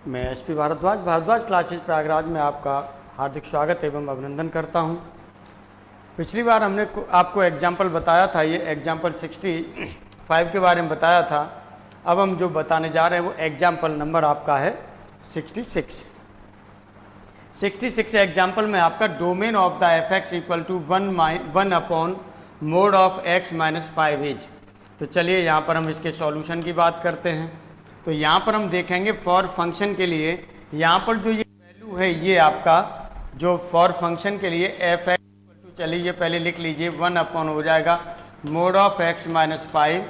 मैं SP Bhardwaj classes Prayagraj में आपका हार्दिक स्वागत एवं अभिनंदन करता हूं। पिछली बार हमने आपको एग्जाम्पल बताया था, ये एग्जाम्पल 65 के बारे में बताया था। अब हम जो बताने जा रहे हैं वो एग्जाम्पल नंबर आपका है 66। 66 एग्जाम्पल में आपका domain of the F X equal to 1 upon mod of X minus 5 is. तो चलिए यहाँ पर हम इसके सॉल्यूशन की बात करते हैं। तो यहाँ पर हम देखेंगे फॉर फंक्शन के लिए यहाँ पर जो ये वैल्यू है, ये आपका जो फॉर फंक्शन के लिए एफ एक्स इक्वल टू, चलिए ये पहले लिख लीजिए 1 अपॉन हो जाएगा मोड ऑफ एक्स माइनस 5।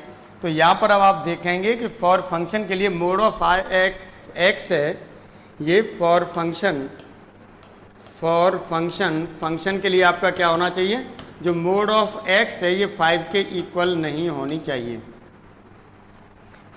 तो यहाँ पर अब आप देखेंगे कि फॉर फंक्शन के लिए मोड ऑफ एक्स है, ये फॉर फंक्शन के लिए आपका क्या होना चाहिए, जो मोड ऑफ एक्स है ये 5 के इक्वल नहीं होनी चाहिए,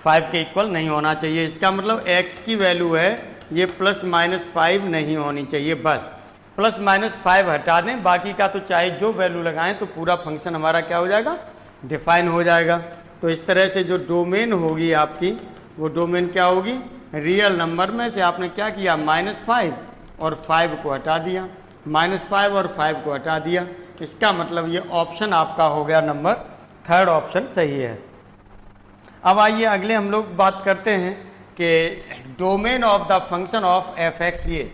5 के इक्वल नहीं होना चाहिए। इसका मतलब x की वैल्यू है ये प्लस माइनस 5 नहीं होनी चाहिए। बस प्लस माइनस 5 हटा दें, बाकी का तो चाहे जो वैल्यू लगाएं तो पूरा फंक्शन हमारा क्या हो जाएगा, डिफाइन हो जाएगा। तो इस तरह से जो डोमेन होगी आपकी, वो डोमेन क्या होगी, रियल नंबर में से आपने क्या किया, -5 और 5 को हटा दिया, -5 और 5 को हटा दिया। इसका मतलब ये ऑप्शन आपका हो गया नंबर 3rd ऑप्शन सही है। अब आइए अगले हम लोग बात करते हैं कि domain of the function of F x, ये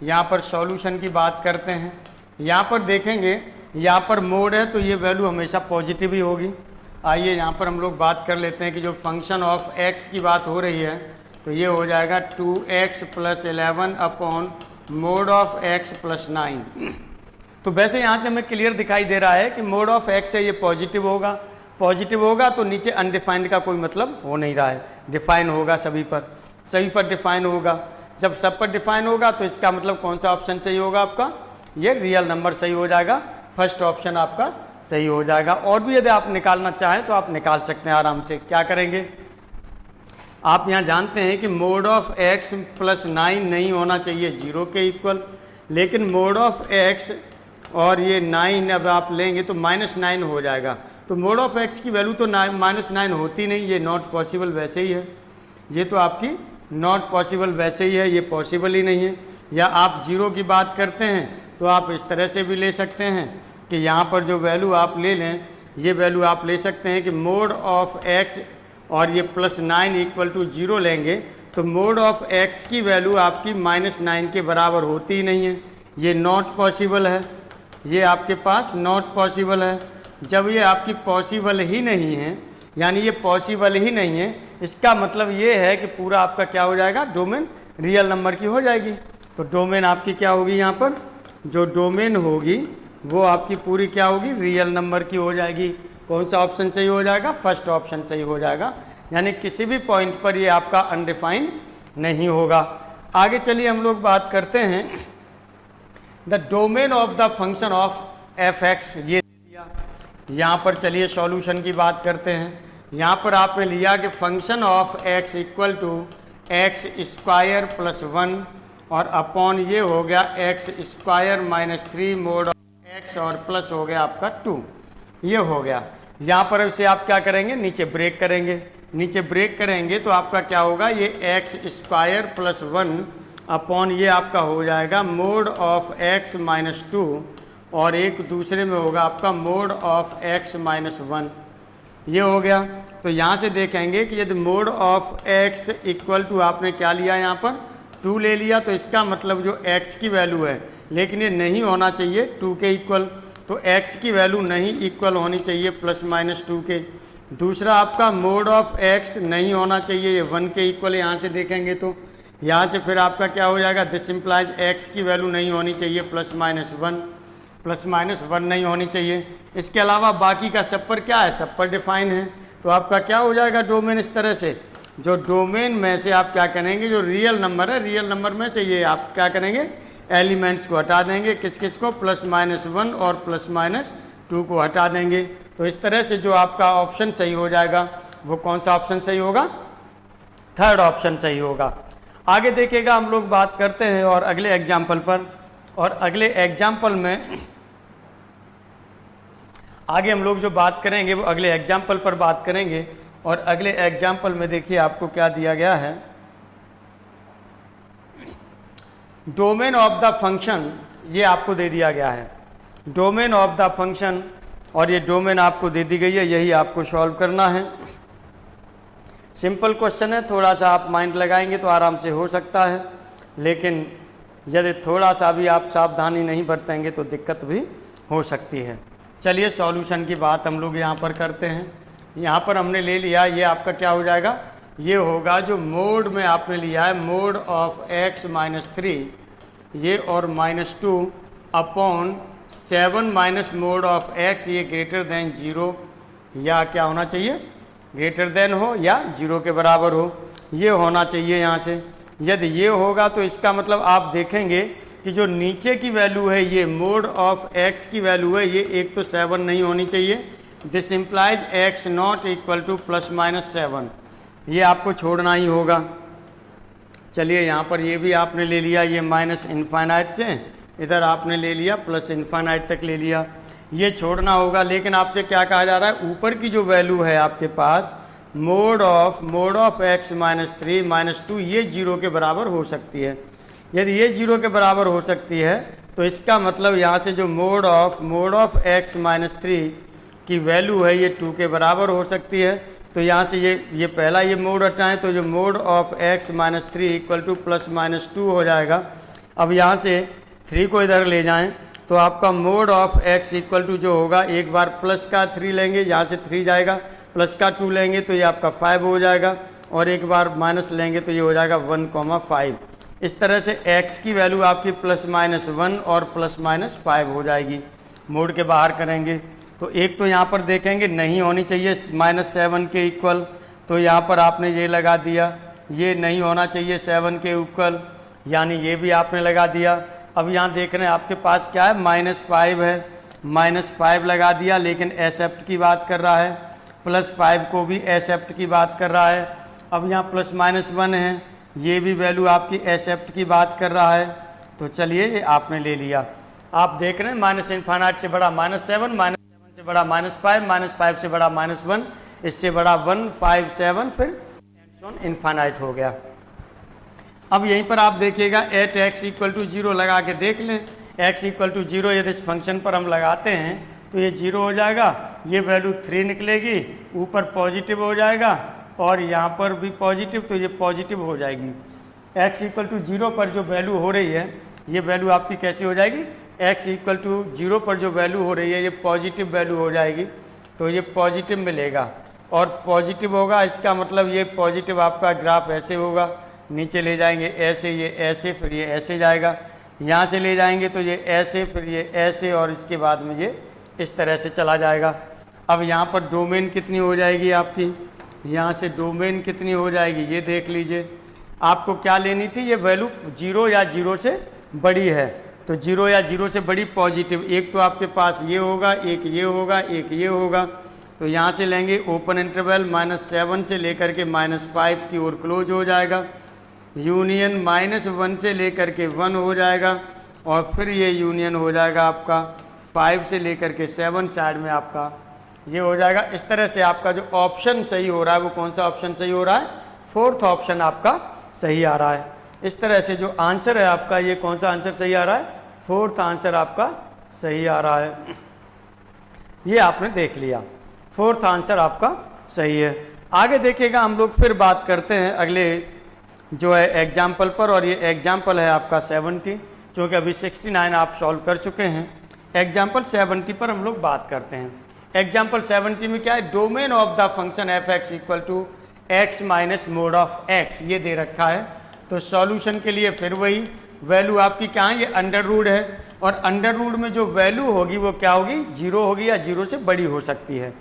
यहाँ पर सॉल्यूशन की बात करते हैं। यहाँ पर देखेंगे, यहाँ पर मोड है तो ये वैल्यू हमेशा पॉजिटिव ही होगी। आइए यहाँ पर हम लोग बात कर लेते हैं कि जो फंक्शन ऑफ एक्स की बात हो रही है तो ये हो जाएगा 2x + 11 upon mod of x + 9। तो वैसे यहाँ से हमें क्लियर दिखाई दे रहा है कि मोड ऑफ एक्स है ये पॉजिटिव होगा तो नीचे अनडिफाइंड का कोई मतलब हो नहीं रहा है, डिफाइन होगा सभी पर डिफाइन होगा। जब सब पर डिफाइन होगा तो इसका मतलब कौन सा ऑप्शन सही होगा आपका, ये रियल नंबर सही हो जाएगा, फर्स्ट ऑप्शन आपका सही हो जाएगा। और भी यदि आप निकालना चाहें तो आप निकाल सकते हैं आराम से। क्या करेंगे, आप यहाँ जानते हैं कि मोड ऑफ x + 9 नहीं होना चाहिए 0 के इक्वल, लेकिन मोड ऑफ x और ये 9 अब आप लेंगे तो -9 हो जाएगा। तो मोड ऑफ x की वैल्यू तो -9 होती नहीं, ये नॉट पॉसिबल वैसे ही है, ये तो आपकी नॉट पॉसिबल वैसे ही है, ये पॉसिबल ही नहीं है। या आप 0 की बात करते हैं तो आप इस तरह से भी ले सकते हैं कि यहाँ पर जो वैल्यू आप ले लें, ये वैल्यू आप ले सकते हैं कि मोड ऑफ x और ये +9 = 0 लेंगे तो मोड ऑफ x की वैल्यू आपकी -9 के बराबर होती ही नहीं है, ये नॉट पॉसिबल है, ये आपके पास नॉट पॉसिबल है। जब ये आपकी पॉसिबल ही नहीं है, यानी ये पॉसिबल ही नहीं है, इसका मतलब ये है कि पूरा आपका क्या हो जाएगा, डोमेन रियल नंबर की हो जाएगी। तो डोमेन आपकी क्या होगी, यहाँ पर जो डोमेन होगी वो आपकी पूरी क्या होगी, रियल नंबर की हो जाएगी। कौन सा ऑप्शन सही हो जाएगा, फर्स्ट ऑप्शन सही हो जाएगा, यानी किसी भी पॉइंट पर ये आपका अनडिफाइंड नहीं होगा। आगे चलिए हम लोग बात करते हैं the domain of the function of F x, ये दिया। यहाँ पर चलिए सॉल्यूशन की बात करते हैं। यहाँ पर आपने लिया कि function of x equal to x² + 1 और अपॉन ये हो गया x² - 3 मोड ऑफ x और प्लस हो गया आपका 2, ये हो गया। यहाँ पर इसे आप क्या करेंगे, नीचे ब्रेक करेंगे तो आपका क्या होगा, ये x² + 1 अपॉन ये आपका हो जाएगा मोड ऑफ x - 2 और एक दूसरे में होगा आपका मोड ऑफ x - 1, ये हो गया। तो यहाँ से देखेंगे कि यदि mod of x equal to आपने क्या लिया, यहाँ पर 2 ले लिया, तो इसका मतलब जो x की वैल्यू है, लेकिन ये नहीं होना चाहिए 2 के इक्वल, तो x की वैल्यू नहीं इक्वल होनी चाहिए ±2 के। दूसरा आपका मोड ऑफ x नहीं होना चाहिए ये 1 के इक्वल, यहाँ से देखेंगे तो यहाँ से फिर आपका क्या हो जाएगा, दिस इम्प्लाइज x की वैल्यू नहीं होनी चाहिए ±1 नहीं होनी चाहिए। इसके अलावा बाकी का सब पर क्या है, सब पर डिफाइन है। तो आपका क्या हो जाएगा डोमेन, इस तरह से जो डोमेन में से आप क्या करेंगे, जो रियल नंबर है, रियल नंबर में से ये आप क्या करेंगे, एलिमेंट्स को हटा देंगे, किस किस को, +-1 और +-2 को हटा देंगे। तो इस तरह से जो आपका ऑप्शन सही हो जाएगा, वो कौन सा ऑप्शन सही होगा, 3rd ऑप्शन सही होगा। आगे देखिएगा हम लोग बात करते हैं और अगले एग्जाम्पल पर, और अगले एग्जाम्पल में आगे हम लोग जो बात करेंगे वो अगले एग्जाम्पल पर बात करेंगे। और अगले एग्जाम्पल में देखिए आपको क्या दिया गया है, डोमेन ऑफ द फंक्शन ये आपको दे दिया गया है, डोमेन ऑफ द फंक्शन, और ये डोमेन आपको दे दी गई है, यही आपको सॉल्व करना है। सिंपल क्वेश्चन है, थोड़ा सा आप माइंड लगाएंगे तो आराम से हो सकता है, लेकिन यदि थोड़ा सा भी आप सावधानी नहीं बरतेंगे तो दिक्कत भी हो सकती है। चलिए सॉल्यूशन की बात हम लोग यहाँ पर करते हैं। यहाँ पर हमने ले लिया, ये आपका क्या हो जाएगा, ये होगा जो मोड में आपने लिया है, मोड ऑफ x माइनस 3 ये और -2 upon 7 minus mod of x, ये ग्रेटर देन 0 या क्या होना चाहिए, ग्रेटर देन हो या 0 के बराबर हो, ये होना चाहिए यहाँ से। यदि ये होगा तो इसका मतलब आप देखेंगे कि जो नीचे की वैल्यू है, ये मोड ऑफ x की वैल्यू है, ये एक तो 7 नहीं होनी चाहिए, this implies x not equal to ±7, ये आपको छोड़ना ही होगा। चलिए यहाँ पर ये भी आपने ले लिया, ये माइनस इन्फाइनाइट से इधर आपने ले लिया प्लस इन्फाइनाइट तक ले लिया, ये छोड़ना होगा। लेकिन आपसे क्या कहा जा रहा है, ऊपर की जो वैल्यू है आपके पास मोड ऑफ x माइनस 3 -2 ये 0 के बराबर हो सकती है। यदि ये 0 के बराबर हो सकती है तो इसका मतलब यहाँ से जो मोड ऑफ x माइनस 3 की वैल्यू है ये 2 के बराबर हो सकती है। तो यहाँ से ये पहला ये मोड हटाएं तो जो mod of x minus 3 equal to ±2 हो जाएगा। अब यहाँ से 3 को इधर ले जाएं तो आपका mod of x equal to जो होगा, एक बार प्लस का 3 लेंगे, यहाँ से 3 जाएगा, प्लस का 2 लेंगे तो ये आपका 5 हो जाएगा, और एक बार माइनस लेंगे तो ये हो जाएगा 1,5। इस तरह से x की वैल्यू आपकी ±1 और ±5 हो जाएगी। मोड के बाहर करेंगे तो एक तो यहाँ पर देखेंगे नहीं होनी चाहिए -7 के इक्वल, तो यहाँ पर आपने ये लगा दिया, ये नहीं होना चाहिए 7 के इक्वल, यानी ये भी आपने लगा दिया। अब यहाँ देख रहे हैं आपके पास क्या है, -5 है, -5 लगा दिया, लेकिन एक्सेप्ट की बात कर रहा है, +5 को भी एक्सेप्ट की बात कर रहा है। अब यहाँ ±1 है, ये भी वैल्यू आपकी एक्सेप्ट की बात कर रहा है। तो चलिए ये आपने ले लिया, आप देख रहे हैं माइनस इन्फाइनाइट से बड़ा -7, -7 से बड़ा -5, -5 से बड़ा -1, इससे बड़ा 1, 5, 7, फिर इन्फाइनाइट हो गया। अब यहीं पर आप देखिएगा एट x इक्वल टू 0 लगा के देख लें, x इक्वल टू 0 यदि इस फंक्शन पर हम लगाते हैं तो ये 0 हो जाएगा, ये वैल्यू 3 निकलेगी, ऊपर पॉजिटिव हो जाएगा और यहाँ पर भी पॉजिटिव, तो ये पॉजिटिव हो जाएगी। x इक्वल टू 0 पर जो वैल्यू हो रही है, ये वैल्यू आपकी कैसी हो जाएगी, x इक्वल टू 0 पर जो वैल्यू हो रही है ये पॉजिटिव वैल्यू हो जाएगी, तो ये पॉजिटिव मिलेगा और पॉजिटिव होगा, इसका मतलब ये पॉजिटिव आपका ग्राफ ऐसे होगा, नीचे ले जाएंगे ऐसे, ये ऐसे, फिर ये ऐसे जाएगा, यहाँ से ले जाएंगे तो ये ऐसे, फिर ये ऐसे, और इसके बाद में ये इस तरह से चला जाएगा। अब यहाँ पर डोमेन कितनी हो जाएगी आपकी, यहाँ से डोमेन कितनी हो जाएगी ये देख लीजिए। आपको क्या लेनी थी, ये वैल्यू 0 या 0 से बड़ी है, तो 0 या 0 से बड़ी पॉजिटिव, एक तो आपके पास ये होगा, एक ये होगा, एक ये होगा, तो यहाँ से लेंगे ओपन इंटरवल -7 से लेकर के -5 की ओर क्लोज हो जाएगा, यूनियन -1 से लेकर के 1 हो जाएगा, और फिर ये यूनियन हो जाएगा आपका 5 से लेकर के 7 साइड में आपका ये हो जाएगा। इस तरह से आपका जो ऑप्शन सही हो रहा है वो कौन सा ऑप्शन सही हो रहा है, 4th ऑप्शन आपका सही आ रहा है। इस तरह से जो आंसर है आपका, ये कौन सा आंसर सही आ रहा है, 4th आंसर आपका सही आ रहा है। ये आपने देख लिया, 4th आंसर आपका सही है। आगे देखिएगा हम लोग फिर बात करते हैं अगले जो है एग्जाम्पल पर, और ये एग्जाम्पल है आपका 70, क्योंकि अभी 69 आप सॉल्व कर चुके हैं। एग्जाम्पल 70 पर हम लोग बात करते हैं। एग्जाम्पल 70 में क्या है, domain of the function F X equal to x minus mod of x ये दे रखा है। तो सॉल्यूशन के लिए फिर वही वैल्यू आपकी क्या है, ये अंडर रूट है, और अंडर रूट में जो वैल्यू होगी वो क्या होगी, 0 होगी या 0 से बड़ी हो सकती है।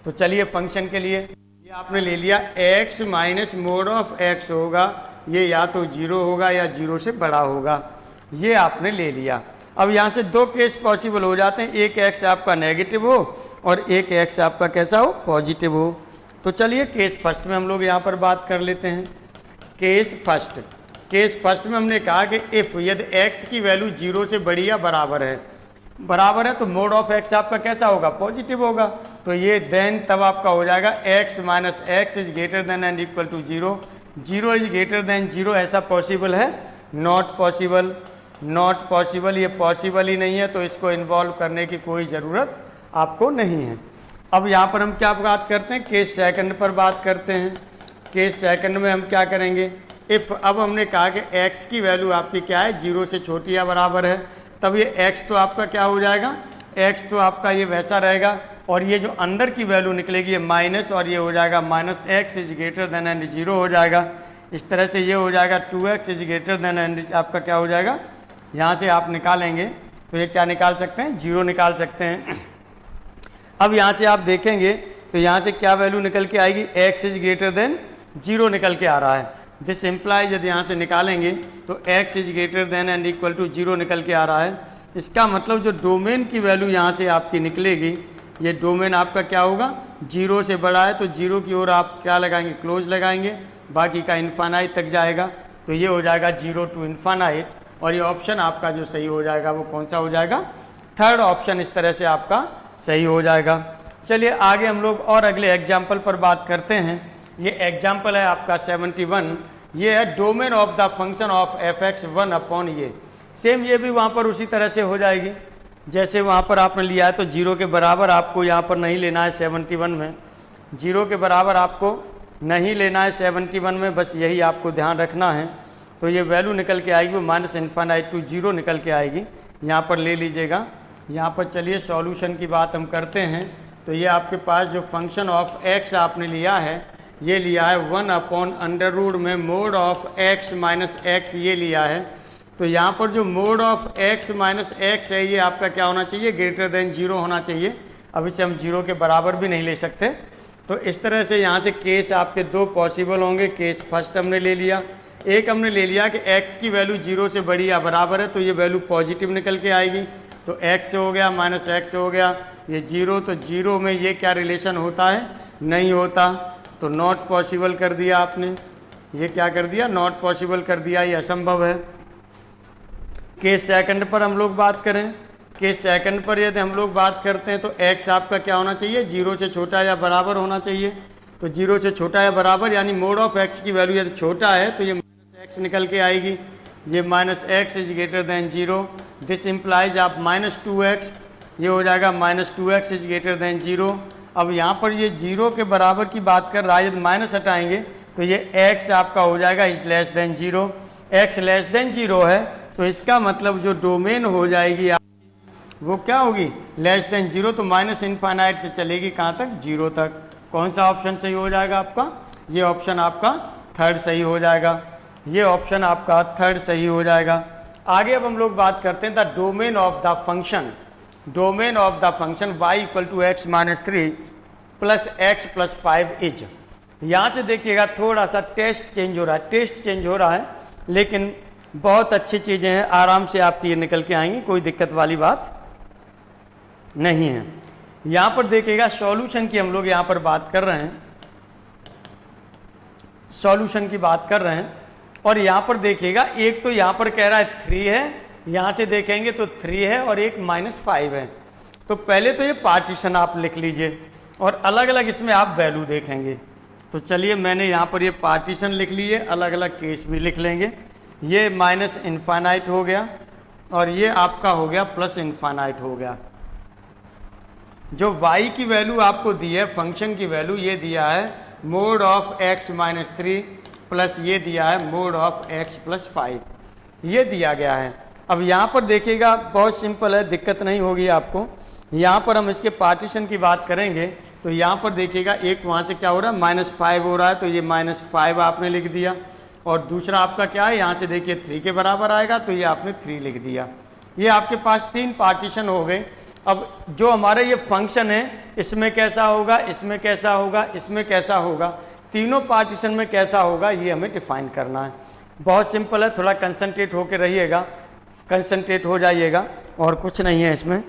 तो चलिए फंक्शन के लिए ये आपने ले लिया, x minus mod of x होगा, ये या तो 0 होगा या 0 से बड़ा होगा, ये आपने ले लिया। अब यहाँ से दो केस पॉसिबल हो जाते हैं, एक x आपका नेगेटिव हो और एक x आपका कैसा हो, पॉजिटिव हो। तो चलिए केस फर्स्ट में हम लोग यहाँ पर बात कर लेते हैं। केस फर्स्ट में हमने कहा कि इफ़ यदि x की वैल्यू 0 से बड़ी या बराबर है तो मोड ऑफ x आपका कैसा होगा, पॉजिटिव होगा। तो ये देन तब आपका हो जाएगा x minus X is greater than and equal to 0, 0 is greater than 0, ऐसा पॉसिबल है नॉट पॉसिबल, नॉट पॉसिबल, ये पॉसिबल ही नहीं है, तो इसको इन्वॉल्व करने की कोई ज़रूरत आपको नहीं है। अब यहाँ पर हम क्या बात करते हैं, केस सेकंड पर बात करते हैं। केस सेकंड में हम क्या करेंगे, इफ़ अब हमने कहा कि x की वैल्यू आपकी क्या है, 0 से छोटी या बराबर है, तब ये x तो आपका क्या हो जाएगा, x तो आपका ये वैसा रहेगा, और ये जो अंदर की वैल्यू निकलेगी ये माइनस, और ये हो जाएगा minus x is greater than and 0 हो जाएगा। इस तरह से ये हो जाएगा 2x is greater than and आपका क्या हो जाएगा, यहाँ से आप निकालेंगे तो ये क्या निकाल सकते हैं, 0 निकाल सकते हैं। अब यहाँ से आप देखेंगे तो यहाँ से क्या वैल्यू निकल के आएगी, x इज ग्रेटर देन 0 निकल के आ रहा है। दिस इम्प्लाइज यदि यहाँ से निकालेंगे तो x is greater than and equal to 0 निकल के आ रहा है। इसका मतलब जो डोमेन की वैल्यू यहाँ से आपकी निकलेगी, ये डोमेन आपका क्या होगा, 0 से बड़ा है, तो 0 की ओर आप क्या लगाएंगे, क्लोज लगाएंगे, बाकी का इन्फानाइट तक जाएगा, तो ये हो जाएगा 0 टू इन्फानाइट, और ये ऑप्शन आपका जो सही हो जाएगा वो कौन सा हो जाएगा, थर्ड ऑप्शन इस तरह से आपका सही हो जाएगा। चलिए आगे हम लोग और अगले एग्जाम्पल पर बात करते हैं। ये एग्जाम्पल है आपका 71, ये है domain of the function of fx 1 upon ये। सेम ये भी वहाँ पर उसी तरह से हो जाएगी जैसे वहाँ पर आपने लिया है, तो 0 के बराबर आपको यहाँ पर नहीं लेना है 71 में, 0 के बराबर आपको नहीं लेना है 71 में, बस यही आपको ध्यान रखना है। तो ये वैल्यू निकल के आएगी वो माइनस इन्फानाइट टू 0 निकल के आएगी, यहाँ पर ले लीजिएगा। यहाँ पर चलिए सॉल्यूशन की बात हम करते हैं। तो ये आपके पास जो फंक्शन ऑफ x आपने लिया है, ये लिया है 1 अपॉन अंडर रूट में mode of x minus x, ये लिया है। तो यहाँ पर जो mod of x minus x है, ये आपका क्या होना चाहिए, ग्रेटर देन 0 होना चाहिए। अब इसे हम 0 के बराबर भी नहीं ले सकते। तो इस तरह से यहाँ से केस आपके दो पॉसिबल होंगे। केस फर्स्ट हमने ले लिया, एक हमने ले लिया कि x की वैल्यू 0 से बड़ी या बराबर है, तो ये वैल्यू पॉजिटिव निकल के आएगी, तो x हो गया माइनस x हो गया, ये 0, तो 0 में ये क्या रिलेशन होता है, नहीं होता, तो नॉट पॉसिबल कर दिया आपने। ये क्या कर दिया, नॉट पॉसिबल कर दिया, ये असंभव है। केस सेकंड पर हम लोग बात करें, केस सेकंड पर यदि हम लोग बात करते हैं तो x आपका क्या होना चाहिए, 0 से छोटा या बराबर होना चाहिए। तो 0 से छोटा या बराबर यानी मोड ऑफ x की वैल्यू यदि छोटा है तो ये माइनस x निकल के आएगी, ये minus X is greater than 0। This implies आप माइनस 2x, ये हो जाएगा minus 2x is greater than 0। अब यहाँ पर ये 0 के बराबर की बात कर रहा है, यदि माइनस हटाएंगे तो ये x आपका हो जाएगा is less than 0। x less than 0 है, तो इसका मतलब जो डोमेन हो जाएगी आपकी वो क्या होगी, लेस देन 0, तो माइनस इनफाइनाइट से चलेगी कहाँ तक, 0 तक। कौन सा ऑप्शन सही हो जाएगा आपका, ये ऑप्शन आपका थर्ड सही हो जाएगा, ये ऑप्शन आपका थर्ड सही हो जाएगा। आगे अब हम लोग बात करते हैं the domain of the function, domain of the function y equal to X minus 3 plus X plus 5 is. यहाँ से देखिएगा थोड़ा सा टेस्ट चेंज हो रहा है, टेस्ट चेंज हो रहा है, लेकिन बहुत अच्छी चीज़ें हैं, आराम से आपकी ये निकल के आएंगी, कोई दिक्कत वाली बात नहीं है। यहाँ पर देखिएगा सॉल्यूशन की हम लोग यहाँ पर बात कर रहे हैं, सॉल्यूशन की बात कर रहे हैं, और यहाँ पर देखिएगा एक तो यहाँ पर कह रहा है 3 है, यहाँ से देखेंगे तो 3 है और एक -5 है। तो पहले तो ये पार्टीशन आप लिख लीजिए और अलग अलग इसमें आप वैल्यू देखेंगे। तो चलिए मैंने यहाँ पर ये पार्टीशन लिख लिए, अलग अलग केस भी लिख लेंगे। ये माइनस इन्फानाइट हो गया और ये आपका हो गया प्लस इन्फानाइट हो गया। जो y की वैल्यू आपको दी है, फंक्शन की वैल्यू ये दिया है mode of x minus 3 plus ये दिया है मोड ऑफ x प्लस 5, ये दिया गया है। अब यहाँ पर देखिएगा बहुत सिंपल है, दिक्कत नहीं होगी आपको। यहाँ पर हम इसके पार्टीशन की बात करेंगे तो यहाँ पर देखिएगा एक वहाँ से क्या हो रहा है, -5 हो रहा है, तो ये -5 आपने लिख दिया, और दूसरा आपका क्या है, यहाँ से देखिए 3 के बराबर आएगा, तो ये आपने 3 लिख दिया। ये आपके पास 3 पार्टीशन हो गए। अब जो हमारा ये फंक्शन है, इसमें कैसा होगा, इसमें कैसा होगा, इसमें कैसा होगा, तीनों पार्टीशन में कैसा होगा, ये हमें डिफाइन करना है। बहुत सिंपल है, थोड़ा कंसंट्रेट होकर रहिएगा, कंसंट्रेट हो जाइएगा, और कुछ नहीं है इसमें।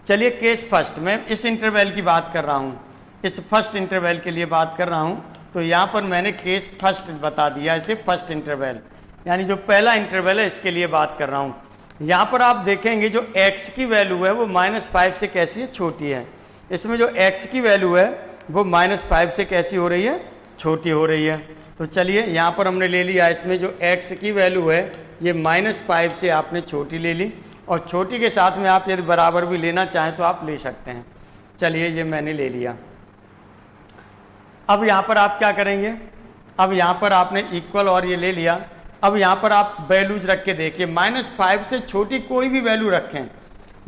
चलिए केस फर्स्ट में इस इंटरवल की बात कर रहा हूँ, इस फर्स्ट इंटरवल के लिए बात कर रहा हूँ। तो यहाँ पर मैंने केस फर्स्ट बता दिया, इसे फर्स्ट इंटरवल यानी जो पहला इंटरवल है इसके लिए बात कर रहा हूँ। यहाँ पर आप देखेंगे जो x की वैल्यू है वो -5 से कैसी है, छोटी है। इसमें जो x की वैल्यू है वो -5 से कैसी हो रही है, छोटी हो रही है। तो चलिए यहाँ पर हमने ले लिया, इसमें जो x की वैल्यू है ये -5 से आपने छोटी ले ली, और छोटी के साथ में आप यदि बराबर भी लेना चाहें तो आप ले सकते हैं। चलिए ये मैंने ले लिया। अब यहाँ पर आप क्या करेंगे, अब यहाँ पर आपने इक्वल और ये ले लिया। अब यहाँ पर आप वैल्यूज रख के देखिए, -5 से छोटी कोई भी वैल्यू रखें,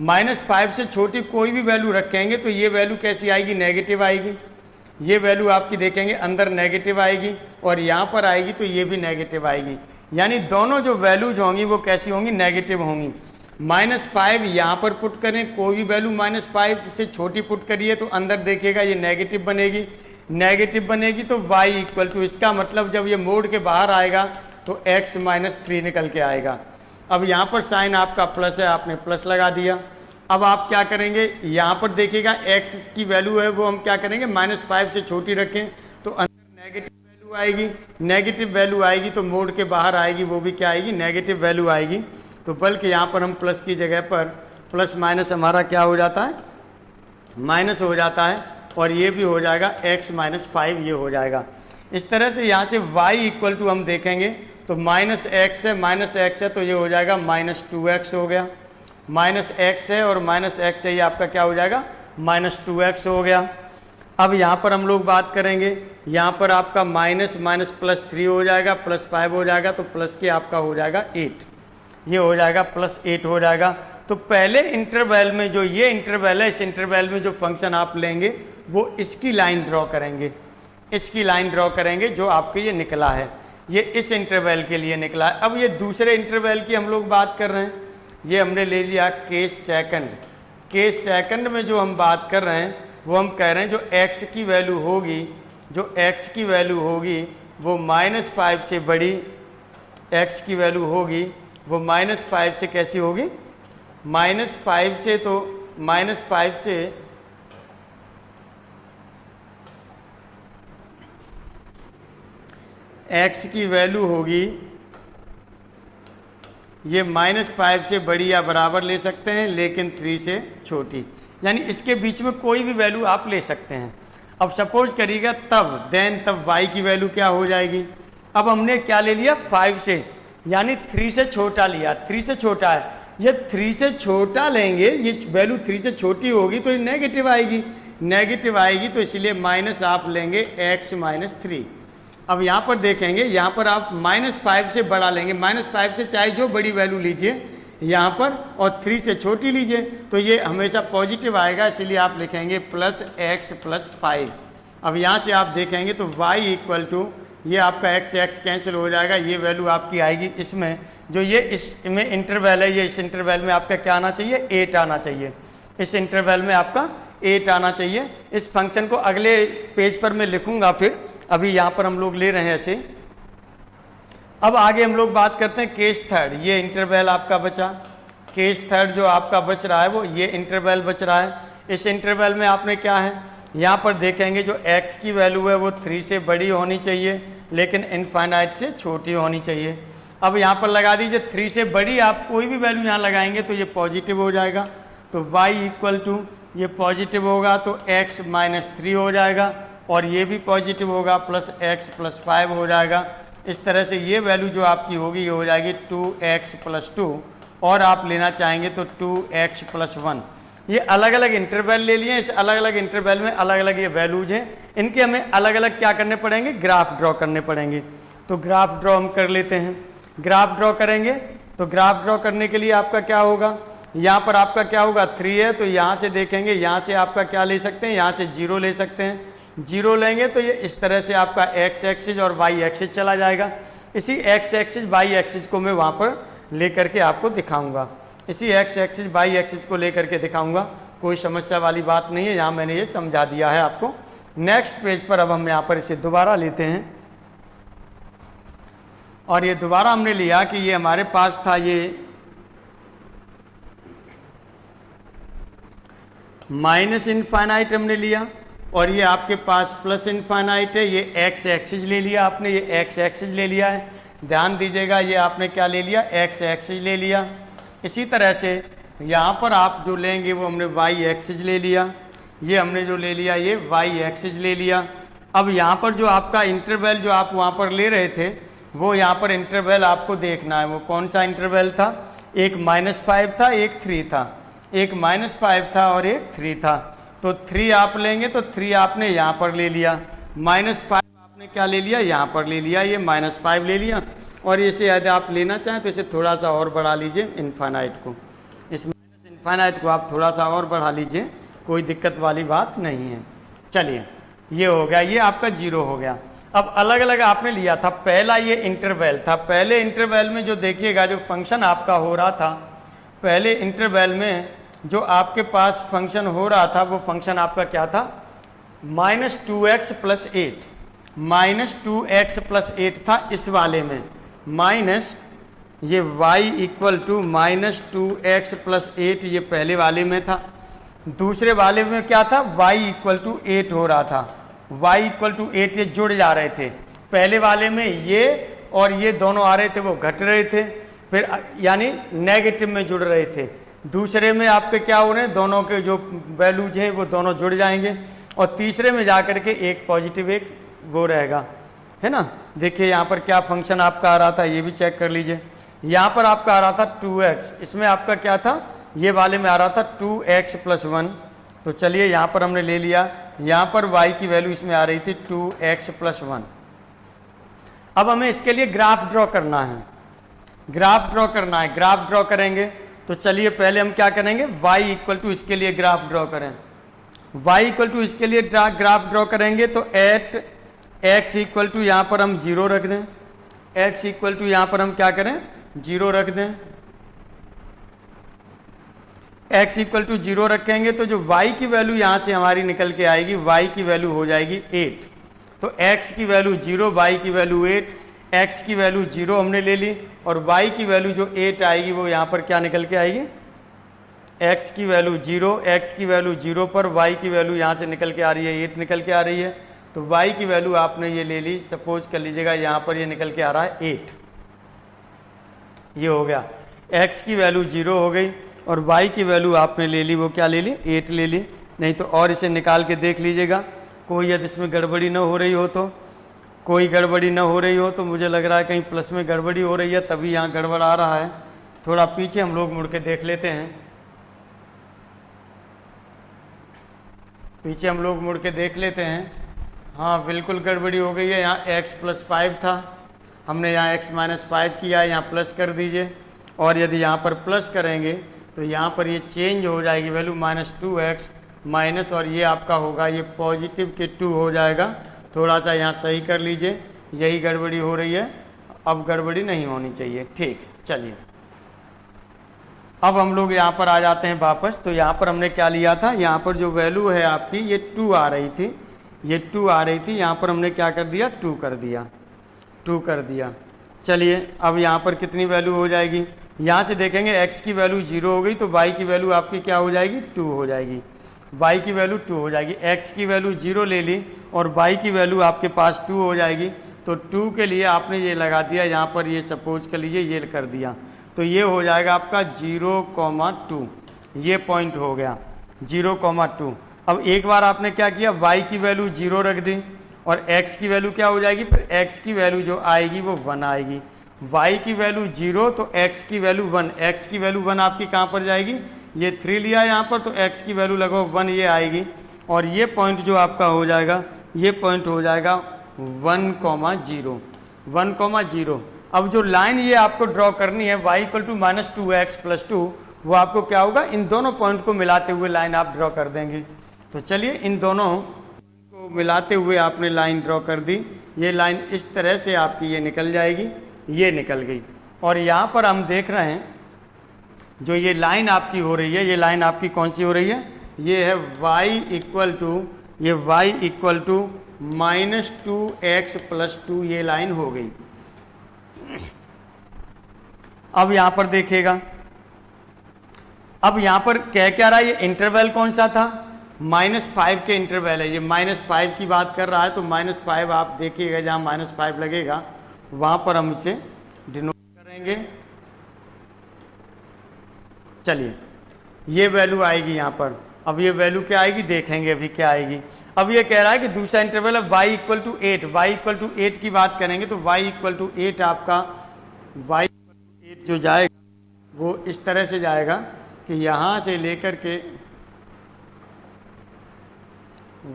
-5 से छोटी कोई भी वैल्यू रखेंगे तो ये वैल्यू कैसी आएगी, नेगेटिव आएगी। ये वैल्यू आपकी देखेंगे अंदर नेगेटिव आएगी, और यहाँ पर आएगी तो ये भी नेगेटिव आएगी। यानी दोनों जो वैल्यूज होंगी वो कैसी होंगी, नेगेटिव होंगी। -5 यहाँ पर पुट करें, कोई भी वैल्यू -5 से छोटी पुट करिए तो अंदर देखिएगा ये नेगेटिव बनेगी। नेगेटिव बनेगी तो y इक्वल टू, इसका मतलब जब ये मोड के बाहर आएगा तो x -3 निकल के आएगा। अब यहाँ पर साइन आपका प्लस है, आपने प्लस लगा दिया। अब आप क्या करेंगे, यहाँ पर देखिएगा x की वैल्यू है वो हम क्या करेंगे, -5 से छोटी रखें तो अंदर नेगेटिव वैल्यू आएगी। नेगेटिव वैल्यू आएगी तो मोड के बाहर आएगी, वो भी क्या आएगी, नेगेटिव वैल्यू आएगी। तो बल्कि यहाँ पर हम प्लस की जगह पर प्लस माइनस हमारा क्या हो जाता है, माइनस हो जाता है, और ये भी हो जाएगा x -5 ये हो जाएगा। इस तरह से यहाँ से y इक्वल टू हम देखेंगे तो -x है, -x है तो ये हो जाएगा -2x हो गया। -x है और -x है, ये आपका क्या हो जाएगा, -2x हो गया। अब यहाँ पर हम लोग बात करेंगे, यहाँ पर आपका माइनस +3 हो जाएगा, +5 हो जाएगा, तो प्लस के आपका हो जाएगा 8, ये हो जाएगा +8 हो जाएगा। तो पहले इंटरवल में जो ये इंटरवल है, इस इंटरवल में जो फंक्शन आप लेंगे वो इसकी लाइन ड्रॉ करेंगे, इसकी लाइन ड्रॉ करेंगे जो आपके ये निकला है, ये इस इंटरवल के लिए निकला है। अब ये दूसरे इंटरवल की हम लोग बात कर रहे हैं, ये हमने ले लिया केस सेकंड। केस सेकंड में जो हम बात कर रहे हैं वो हम कह रहे हैं जो x की वैल्यू होगी, जो x की वैल्यू होगी वो -5 से बड़ी, x की वैल्यू होगी वो -5 से कैसी होगी, -5 से, तो -5 से x की वैल्यू होगी, ये -5 से बड़ी या बराबर ले सकते हैं, लेकिन 3 से छोटी, यानी इसके बीच में कोई भी वैल्यू आप ले सकते हैं। अब सपोज करिएगा तब y की वैल्यू क्या हो जाएगी। अब हमने क्या ले लिया, 5 से, यानी 3 से छोटा लिया, 3 से छोटा है, ये 3 से छोटा लेंगे, ये वैल्यू 3 से छोटी होगी तो ये नेगेटिव आएगी, नेगेटिव आएगी तो इसलिए माइनस आप लेंगे x -3। अब यहाँ पर देखेंगे, यहाँ पर आप -5 से बड़ा लेंगे, -5 से चाहे जो बड़ी वैल्यू लीजिए यहाँ पर, और 3 से छोटी लीजिए, तो ये हमेशा पॉजिटिव आएगा, इसलिए आप लिखेंगे +x + 5। अब यहाँ से आप देखेंगे तो y इक्वल टू, ये आपका x से x कैंसिल हो जाएगा, ये वैल्यू आपकी आएगी इसमें, जो ये इसमें इंटरवल है, ये इस इंटरवल में आपका क्या आना चाहिए, 8 आना चाहिए, इस इंटरवल में आपका 8 आना चाहिए। इस फंक्शन को अगले पेज पर मैं लिखूंगा, फिर अभी यहाँ पर हम लोग ले रहे हैं ऐसे। अब आगे हम लोग बात करते हैं केस थर्ड, ये इंटरवल आपका बचा, केस थर्ड जो आपका बच रहा है वो ये इंटरवल बच रहा है। इस इंटरवल में आपने क्या है, यहाँ पर देखेंगे जो x की वैल्यू है वो 3 से बड़ी होनी चाहिए, लेकिन इनफाइनाइट से छोटी होनी चाहिए। अब यहाँ पर लगा दीजिए 3 से बड़ी, आप कोई भी वैल्यू यहाँ लगाएंगे तो ये पॉजिटिव हो जाएगा, तो y इक्वल टू ये पॉजिटिव होगा तो x -3 हो जाएगा, और ये भी पॉजिटिव होगा, +x + 5 हो जाएगा। इस तरह से ये वैल्यू जो आपकी होगी ये हो जाएगी 2x + 2, और आप लेना चाहेंगे तो 2x + 1। ये अलग अलग इंटरवल ले लिए, इस अलग अलग इंटरवल में अलग अलग ये वैल्यूज हैं, इनके हमें अलग अलग क्या करने पड़ेंगे, ग्राफ ड्रॉ करने पड़ेंगे। तो ग्राफ ड्रॉ हम कर लेते हैं। ग्राफ ड्रॉ करेंगे तो ग्राफ ड्रॉ करने के लिए आपका क्या होगा, यहाँ पर आपका क्या होगा, 3 है, तो यहाँ से देखेंगे, यहाँ से आपका क्या ले सकते हैं, यहाँ से 0 ले सकते हैं, 0 लेंगे तो ये इस तरह से आपका x एक्सिस और y एक्सिस चला जाएगा। इसी x एक्सिस y एक्सिस को मैं वहाँ पर ले करके आपको दिखाऊंगा, इसी x एक्सिस y एक्सिस को ले करके दिखाऊंगा, कोई समस्या वाली बात नहीं है, यहाँ मैंने ये समझा दिया है आपको। नेक्स्ट पेज पर अब हम यहाँ पर इसे दोबारा लेते हैं, और ये दोबारा हमने लिया कि ये हमारे पास था, ये -इनफाइनाइट हमने लिया, और ये आपके पास +इनफाइनाइट है, ये x एक्सिस ले लिया आपने, ये x एक्सिस ले लिया है, ध्यान दीजिएगा, ये आपने क्या ले लिया, x एक्सिस ले लिया। इसी तरह से यहाँ पर आप जो लेंगे वो हमने y एक्सिस ले लिया, ये हमने जो ले लिया ये y एक्सिस ले लिया। अब यहाँ पर जो आपका इंटरवल जो आप वहाँ पर ले रहे थे, वो यहाँ पर इंटरवल आपको देखना है। वो कौन सा इंटरवल था? एक -5 था, एक 3 था। एक -5 था और एक 3 था। तो 3 आप लेंगे तो 3 आपने यहाँ पर ले लिया, -5 आपने क्या ले लिया? यहाँ पर ले लिया, ये -5 ले लिया। और इसे यदि आप लेना चाहें तो इसे थोड़ा सा और बढ़ा लीजिए, इनफाइनाइट को। इस माइनस इनफाइनाइट को आप थोड़ा सा और बढ़ा लीजिए, कोई दिक्कत वाली बात नहीं है। चलिए, ये हो गया, ये आपका 0 हो गया। अब अलग अलग आपने लिया था। पहला ये इंटरवल था। पहले इंटरवल में जो देखिएगा जो फंक्शन आपका हो रहा था, पहले इंटरवल में जो आपके पास फंक्शन हो रहा था, वो फंक्शन आपका क्या था? -2x + 8, -2x + 8 था इस वाले में। माइनस ये y = -2x + 8 ये पहले वाले में था। दूसरे वाले में क्या था? y = 8 हो रहा था। y = 8 ये जुड़ जा रहे थे। पहले वाले में ये और ये दोनों आ रहे थे, वो घट रहे थे, फिर यानी नेगेटिव में जुड़ रहे थे। दूसरे में आपके क्या हो रहे हैं? दोनों के जो वैल्यूज हैं वो दोनों जुड़ जाएंगे। और तीसरे में जाकर के एक पॉजिटिव एक वो रहेगा, है ना। देखिए यहाँ पर क्या फंक्शन आपका आ रहा था, ये भी चेक कर लीजिए। यहाँ पर आपका आ रहा था 2x, इसमें आपका क्या था? ये वाले में आ रहा था 2x + 1। तो चलिए यहाँ पर हमने ले लिया। यहाँ पर y की वैल्यू इसमें आ रही थी 2x + 1। अब हमें इसके लिए ग्राफ ड्रॉ करना है। ग्राफ ड्रॉ करना है, ग्राफ ड्रॉ करेंगे तो चलिए पहले हम क्या करेंगे? y = इसके लिए ग्राफ ड्रॉ करें। y = इसके लिए ग्राफ ड्रॉ करेंगे तो एट x = यहाँ पर हम 0 रख दें। x = यहाँ पर हम क्या करें? 0 रख दें। x = 0 रखेंगे तो जो y की वैल्यू यहाँ से हमारी निकल के आएगी, y की वैल्यू हो जाएगी 8। तो x की वैल्यू 0, y की वैल्यू 8, x की वैल्यू 0 हमने ले ली, और y की वैल्यू जो 8 आएगी वो यहाँ पर क्या निकल के आएगी? x की वैल्यू 0, x की वैल्यू 0 पर y की वैल्यू यहाँ से निकल के आ रही है 8 निकल के आ रही है। तो y की वैल्यू आपने ये ले ली, सपोज कर लीजिएगा यहाँ पर ये निकल के आ रहा है 8। ये हो गया, x की वैल्यू 0 हो गई और y की वैल्यू आपने ले ली, वो क्या ले ली? 8 ले ली। नहीं तो और इसे निकाल के देख लीजिएगा, कोई यदि इसमें गड़बड़ी न हो रही हो तो, कोई गड़बड़ी न हो रही हो तो मुझे लग रहा है कहीं प्लस में गड़बड़ी हो रही है, तभी यहाँ गड़बड़ आ रहा है। थोड़ा पीछे हम लोग मुड़ के देख लेते हैं। पीछे हम लोग मुड़ के देख लेते हैं। हाँ, बिल्कुल गड़बड़ी हो गई है। यहाँ x + 5 था, हमने यहाँ x - 5 किया, यहाँ प्लस कर दीजिए। और यदि यहाँ पर प्लस करेंगे तो यहाँ पर ये चेंज हो जाएगी वैल्यू -2x माइनस, और ये आपका होगा ये पॉजिटिव के 2 हो जाएगा। थोड़ा सा यहाँ सही कर लीजिए, यही गड़बड़ी हो रही है, अब गड़बड़ी नहीं होनी चाहिए। ठीक, चलिए अब हम लोग यहाँ पर आ जाते हैं वापस। तो यहाँ पर हमने क्या लिया था? यहाँ पर जो वैल्यू है आपकी ये 2 आ रही थी, ये 2 आ रही थी। यहाँ पर हमने क्या कर दिया? 2 कर दिया, 2 कर दिया। चलिए अब यहाँ पर कितनी वैल्यू हो जाएगी? यहाँ से देखेंगे x की वैल्यू 0 हो गई तो y की वैल्यू आपकी क्या हो जाएगी? 2 हो जाएगी। y की वैल्यू 2 हो जाएगी। x की वैल्यू 0 ले ली और y की वैल्यू आपके पास 2 हो जाएगी। तो 2 के लिए आपने ये लगा दिया, यहाँ पर ये सपोज कर लीजिए ये कर दिया, तो ये हो जाएगा आपका 0,2। ये पॉइंट हो गया 0,2। अब एक बार आपने क्या किया? y की वैल्यू 0 रख दी और x की वैल्यू क्या हो जाएगी? फिर x की वैल्यू जो आएगी वो 1 आएगी। y की वैल्यू 0 तो x की वैल्यू 1, x की वैल्यू 1 आपकी कहाँ पर जाएगी? ये 3 लिया यहाँ पर, तो x की वैल्यू लगभग 1 ये आएगी। और ये पॉइंट जो आपका हो जाएगा, ये पॉइंट हो जाएगा 1,0, 1,0। अब जो लाइन ये आपको ड्रॉ करनी है y = -2x + 2, वो आपको क्या होगा? इन दोनों पॉइंट को मिलाते हुए लाइन आप ड्रॉ कर देंगे। तो चलिए इन दोनों को मिलाते हुए आपने लाइन ड्रॉ कर दी। ये लाइन इस तरह से आपकी ये निकल जाएगी, ये निकल गई। और यहाँ पर हम देख रहे हैं जो ये लाइन आपकी हो रही है, ये लाइन आपकी कौन सी हो रही है? ये है y = -2x + 2, ये लाइन हो गई। अब यहाँ पर देखिएगा, अब यहाँ पर क्या रहा है? ये इंटरवल कौन सा था? -5 के इंटरवल है, ये -5 की बात कर रहा है। तो -5 आप देखिएगा, जहाँ -5 लगेगा वहाँ पर हम इसे डिनोट करेंगे। चलिए ये वैल्यू आएगी यहाँ पर। अब ये वैल्यू क्या आएगी? देखेंगे अभी क्या आएगी। अब ये कह रहा है कि दूसरा इंटरवल है y equal to 8, Y equal to 8 की बात करेंगे तो y इक्वल टू 8 आपका y इक्वल टू 8 जो जाएगा वो इस तरह से जाएगा कि यहाँ से लेकर के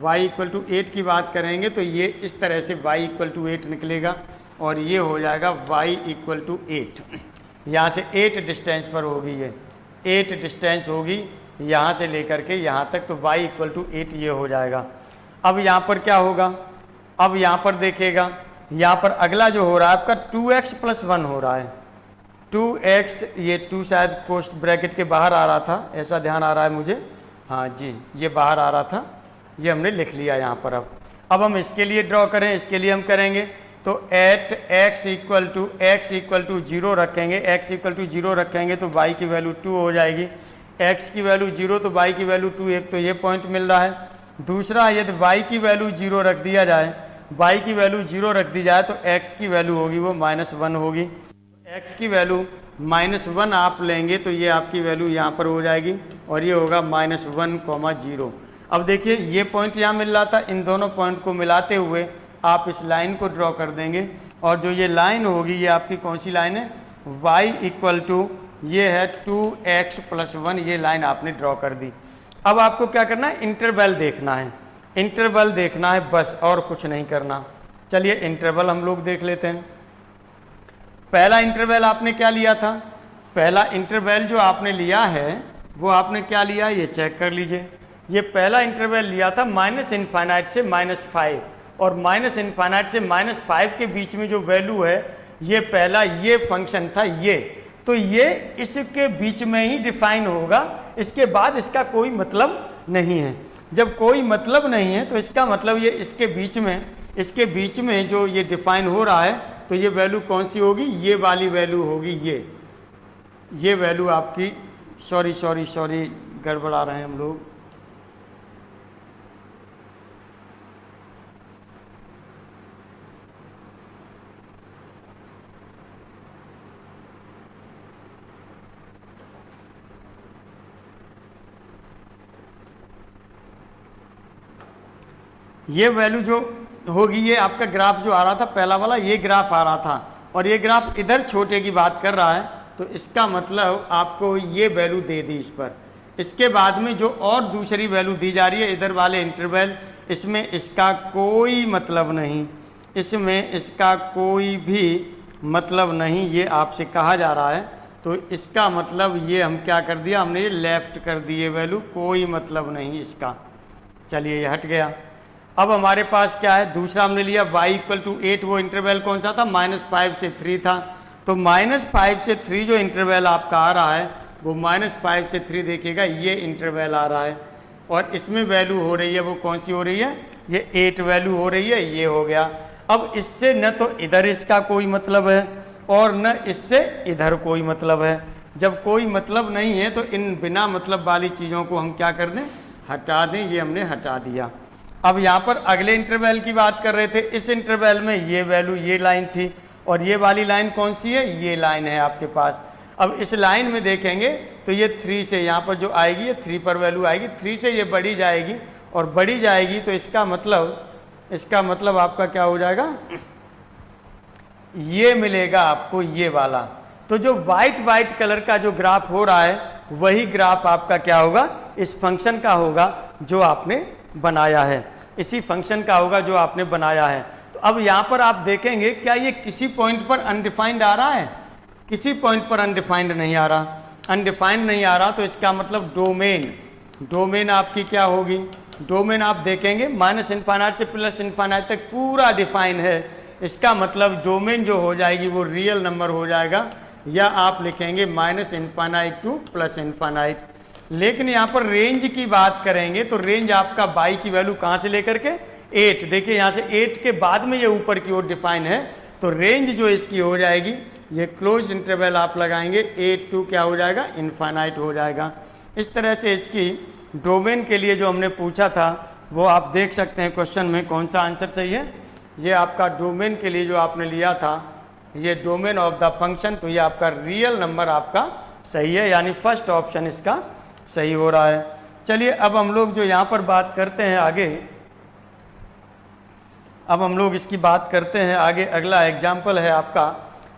y इक्वल टू 8 की बात करेंगे तो ये इस तरह से y इक्वल टू 8 निकलेगा और ये हो जाएगा y इक्वल टू 8। यहाँ से 8 डिस्टेंस पर होगी, ये 8 डिस्टेंस होगी यहाँ से लेकर के यहाँ तक, तो y इक्वल टू 8 ये हो जाएगा। अब यहाँ पर क्या होगा, अब यहाँ पर देखिएगा, यहाँ पर अगला जो हो रहा है आपका 2x प्लस 1 हो रहा है। 2x, ये 2 शायद पोस्ट ब्रैकेट के बाहर आ रहा था, ऐसा ध्यान आ रहा है मुझे, हाँ जी ये बाहर आ रहा था, ये हमने लिख लिया यहाँ पर। अब हम इसके लिए ड्रॉ करें, इसके लिए हम करेंगे तो एट x इक्वल टू 0 रखेंगे, x इक्वल टू 0 रखेंगे तो y की वैल्यू 2 हो जाएगी, x की वैल्यू 0 तो y की वैल्यू 2, एक तो ये पॉइंट मिल रहा है। दूसरा यदि y की वैल्यू 0 रख दिया जाए, y की वैल्यू 0 रख दी जाए तो x की वैल्यू होगी वो -1 होगी। x की वैल्यू -1 आप लेंगे तो ये आपकी वैल्यू यहाँ पर हो जाएगी और ये होगा -1, 0। अब देखिए ये पॉइंट यहाँ मिल रहा था, इन दोनों पॉइंट को मिलाते हुए आप इस लाइन को ड्रॉ कर देंगे और जो ये लाइन होगी ये आपकी कौन सी लाइन है, y इक्वल टू ये है 2x प्लस 1, ये लाइन आपने ड्रॉ कर दी। अब आपको क्या करना है, इंटरवल देखना है, इंटरवल देखना है बस, और कुछ नहीं करना। चलिए इंटरवल हम लोग देख लेते हैं। पहला इंटरवल आपने क्या लिया था, पहला इंटरवल जो आपने लिया है वो आपने क्या लिया, ये चेक कर लीजिए। ये पहला इंटरवल लिया था -∞ से -5, और -∞ से -5 के बीच में जो वैल्यू है ये पहला ये फंक्शन था ये, तो ये इसके बीच में ही डिफाइन होगा, इसके बाद इसका कोई मतलब नहीं है। जब कोई मतलब नहीं है तो इसका मतलब ये इसके बीच में जो ये डिफाइन हो रहा है तो ये वैल्यू कौन सी होगी, ये वाली वैल्यू होगी, ये वैल्यू आपकी, सॉरी गड़बड़ा रहे हैं हम लोग, ये वैल्यू जो होगी ये आपका ग्राफ जो आ रहा था पहला वाला, ये ग्राफ आ रहा था और ये ग्राफ इधर छोटे की बात कर रहा है, तो इसका मतलब आपको ये वैल्यू दे दी इस पर। इसके बाद में जो और दूसरी वैल्यू दी जा रही है इधर वाले इंटरवल, इसमें इसका कोई मतलब नहीं, इसमें इसका कोई भी मतलब नहीं, ये आपसे कहा जा रहा है। तो इसका मतलब ये हम क्या कर दिया, हमने ये लेफ्ट कर दिए वैल्यू, कोई मतलब नहीं इसका। चलिए ये हट गया। अब हमारे पास क्या है, दूसरा हमने लिया y इक्वल टू 8, वो इंटरवल कौन सा था, -5 से 3 था। तो -5 से 3 जो इंटरवल आपका आ रहा है वो -5 से 3 देखिएगा, ये इंटरवल आ रहा है और इसमें वैल्यू हो रही है वो कौन सी हो रही है, ये 8 वैल्यू हो रही है, ये हो गया। अब इससे न तो इधर इसका कोई मतलब है और न इससे इधर कोई मतलब है। जब कोई मतलब नहीं है तो इन बिना मतलब वाली चीज़ों को हम क्या कर दें, हटा दें, ये हमने हटा दिया। अब यहाँ पर अगले इंटरवल की बात कर रहे थे, इस इंटरवल में ये वैल्यू ये लाइन थी और ये वाली लाइन कौन सी है, ये लाइन है आपके पास। अब इस लाइन में देखेंगे तो ये 3 से यहाँ पर जो आएगी ये 3 पर वैल्यू आएगी, 3 से ये बढ़ी जाएगी और बढ़ी जाएगी तो इसका मतलब आपका क्या हो जाएगा, ये मिलेगा आपको ये वाला। तो जो वाइट कलर का जो ग्राफ हो रहा है वही ग्राफ आपका क्या होगा, इस फंक्शन का होगा जो आपने बनाया है, इसी फंक्शन का होगा जो आपने बनाया है। तो अब यहाँ पर आप देखेंगे क्या ये किसी पॉइंट पर अनडिफाइंड आ रहा है, किसी पॉइंट पर अनडिफाइंड नहीं आ रहा, अनडिफाइंड नहीं आ रहा। तो इसका मतलब डोमेन आपकी क्या होगी, डोमेन आप देखेंगे -∞ से +∞ तक पूरा डिफाइन है। इसका मतलब डोमेन जो हो जाएगी वो रियल नंबर हो जाएगा, या आप लिखेंगे -∞ टू +∞। लेकिन यहाँ पर रेंज की बात करेंगे तो रेंज आपका y की वैल्यू कहाँ से लेकर के 8, देखिए यहाँ से 8 के बाद में ये ऊपर की ओर डिफाइन है, तो रेंज जो इसकी हो जाएगी ये क्लोज इंटरवल आप लगाएंगे 8 टू क्या हो जाएगा, इनफाइनाइट हो जाएगा। इस तरह से इसकी डोमेन के लिए जो हमने पूछा था वो आप देख सकते हैं क्वेश्चन में कौन सा आंसर सही है। ये आपका डोमेन के लिए जो आपने लिया था ये डोमेन ऑफ द फंक्शन, तो ये आपका रियल नंबर आपका सही है, यानी फर्स्ट ऑप्शन इसका सही हो रहा है। चलिए अब हम लोग जो यहाँ पर बात करते हैं आगे, अब हम लोग इसकी बात करते हैं आगे। अगला एग्जाम्पल है आपका,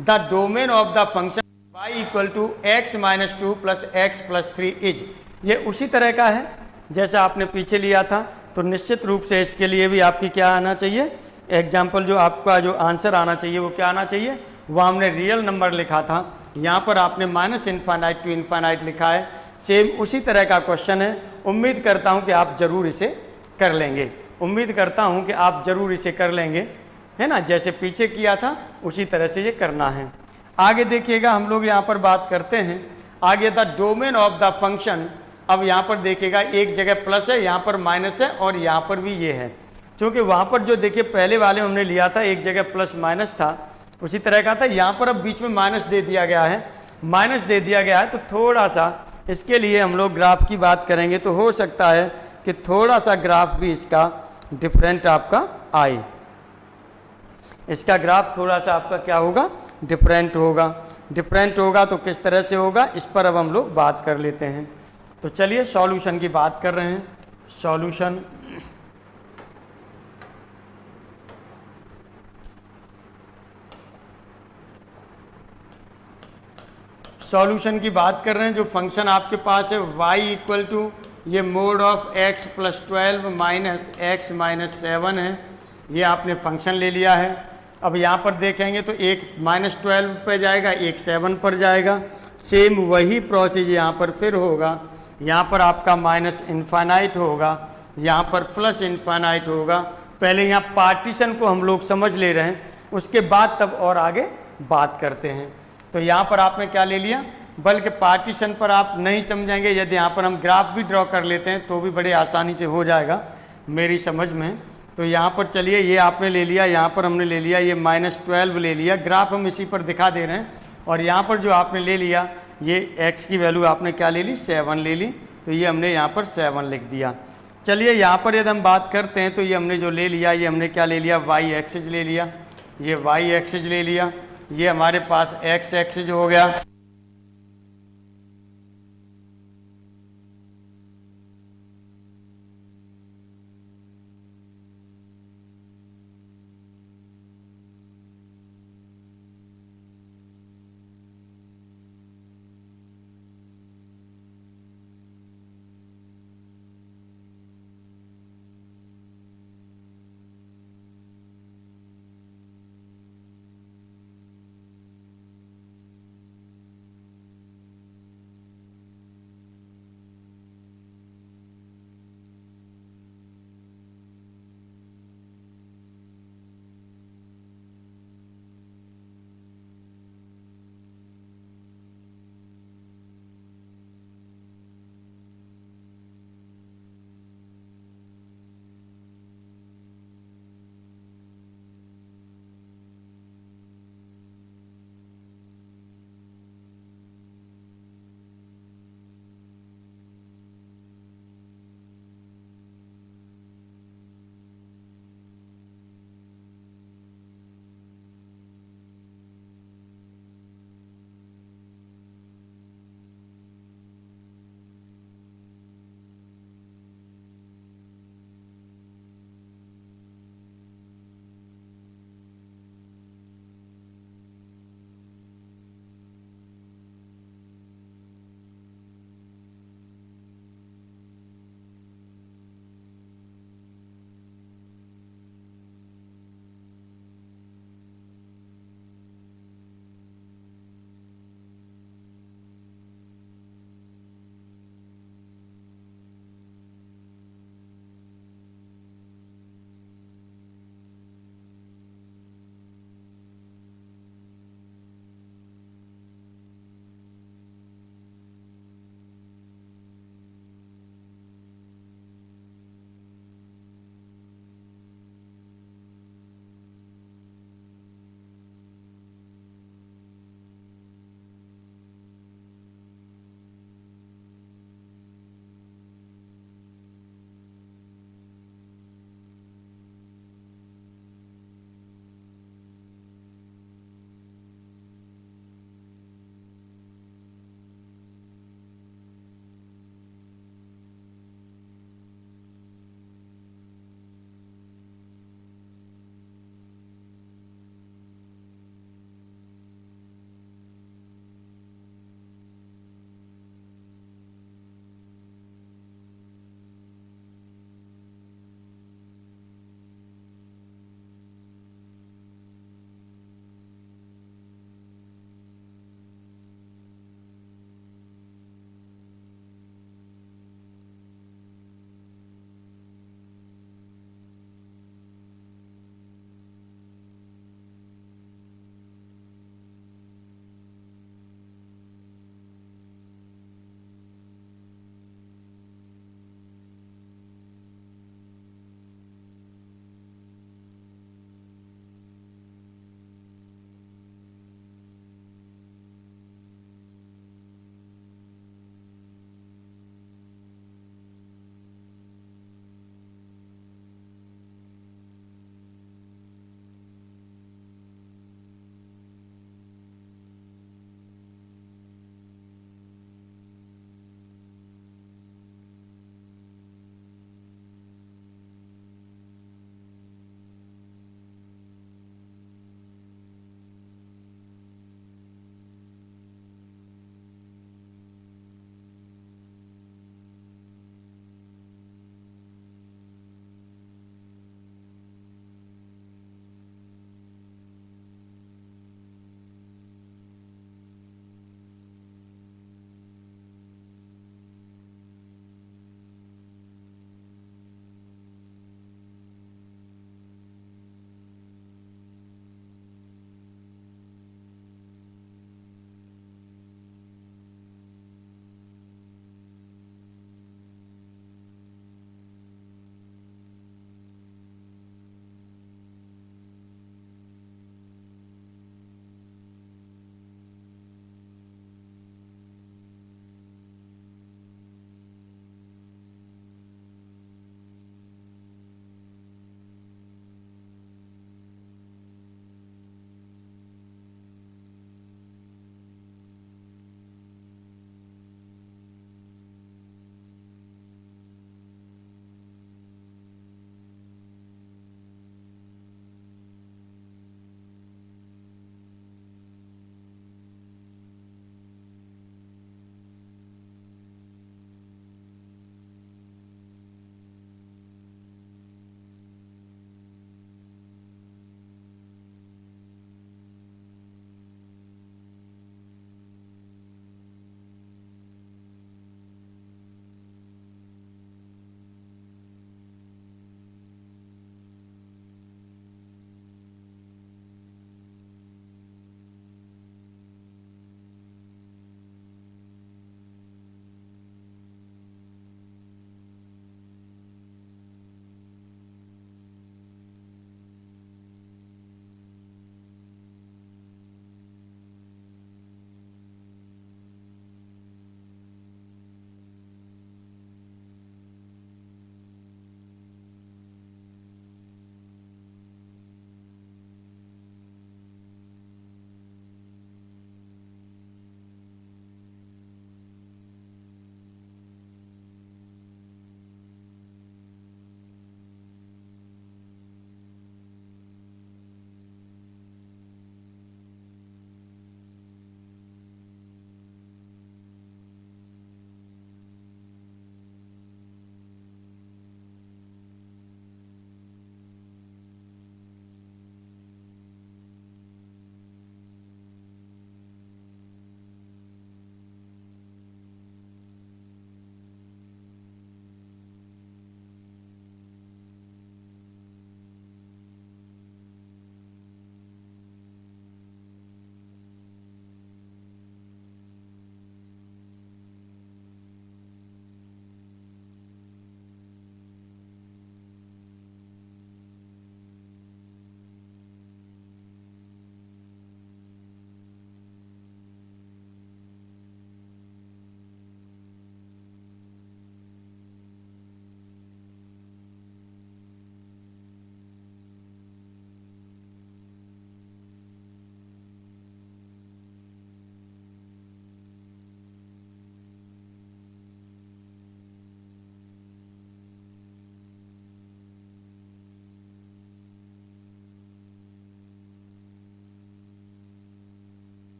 the domain of the function y equal to X minus two plus X plus three is. ये उसी तरह का है जैसा आपने पीछे लिया था, तो निश्चित रूप से इसके लिए भी आपकी क्या आना चाहिए, एग्जाम्पल जो आपका जो आंसर आना चाहिए वो क्या आना चाहिए, वो हमने रियल नंबर लिखा था, यहाँ पर आपने माइनस इन्फानाइट टू इन्फानाइट लिखा है। सेम उसी तरह का क्वेश्चन है। उम्मीद करता हूँ कि आप जरूर इसे कर लेंगे, उम्मीद करता हूँ कि आप जरूर इसे कर लेंगे, है ना। जैसे पीछे किया था उसी तरह से ये करना है। आगे देखिएगा, हम लोग यहाँ पर बात करते हैं आगे, the domain of the function. अब यहाँ पर देखिएगा एक जगह प्लस है, यहाँ पर माइनस है और यहाँ पर भी ये है, क्योंकि वहाँ पर जो देखिए पहले वाले हमने लिया था एक जगह प्लस माइनस था, उसी तरह का था। यहाँ पर अब बीच में माइनस दे दिया गया है, माइनस दे दिया गया है, तो थोड़ा सा इसके लिए हम लोग ग्राफ की बात करेंगे तो हो सकता है कि थोड़ा सा ग्राफ भी इसका डिफरेंट आपका आए, इसका ग्राफ थोड़ा सा आपका क्या होगा, डिफरेंट होगा। डिफरेंट होगा तो किस तरह से होगा, इस पर अब हम लोग बात कर लेते हैं। तो चलिए सॉल्यूशन की बात कर रहे हैं। सॉल्यूशन, सॉल्यूशन की बात कर रहे हैं। जो फंक्शन आपके पास है y इक्वल टू ये mod of x plus 12 minus x minus 7 है, ये आपने फंक्शन ले लिया है। अब यहाँ पर देखेंगे तो एक माइनस 12 पर जाएगा, एक 7 पर जाएगा। सेम वही प्रोसेस यहाँ पर फिर होगा, यहाँ पर आपका माइनस इन्फानाइट होगा, यहाँ पर प्लस इन्फानाइट होगा। पहले यहाँ पार्टीशन को हम लोग समझ ले रहे हैं, उसके बाद तब और आगे बात करते हैं। तो यहाँ पर आपने क्या ले लिया, बल्कि पार्टीशन पर आप नहीं समझेंगे, यदि यहाँ पर हम ग्राफ भी ड्रॉ कर लेते हैं तो भी बड़े आसानी से हो जाएगा मेरी समझ में। तो यहाँ पर चलिए ये आपने ले लिया, यहाँ पर हमने ले लिया ये माइनस 12 ले लिया, ग्राफ हम इसी पर दिखा दे रहे हैं। और यहाँ पर जो आपने ले लिया ये x की वैल्यू आपने क्या ले ली, 7 ले ली, तो ये हमने यहाँ पर 7 लिख दिया। चलिए यहाँ पर यदि हम बात करते हैं तो ये हमने जो ले लिया, ये हमने क्या ले लिया, y एक्सिस ले लिया, ये y एक्सिस ले लिया, ये हमारे पास x एक्सिस हो गया।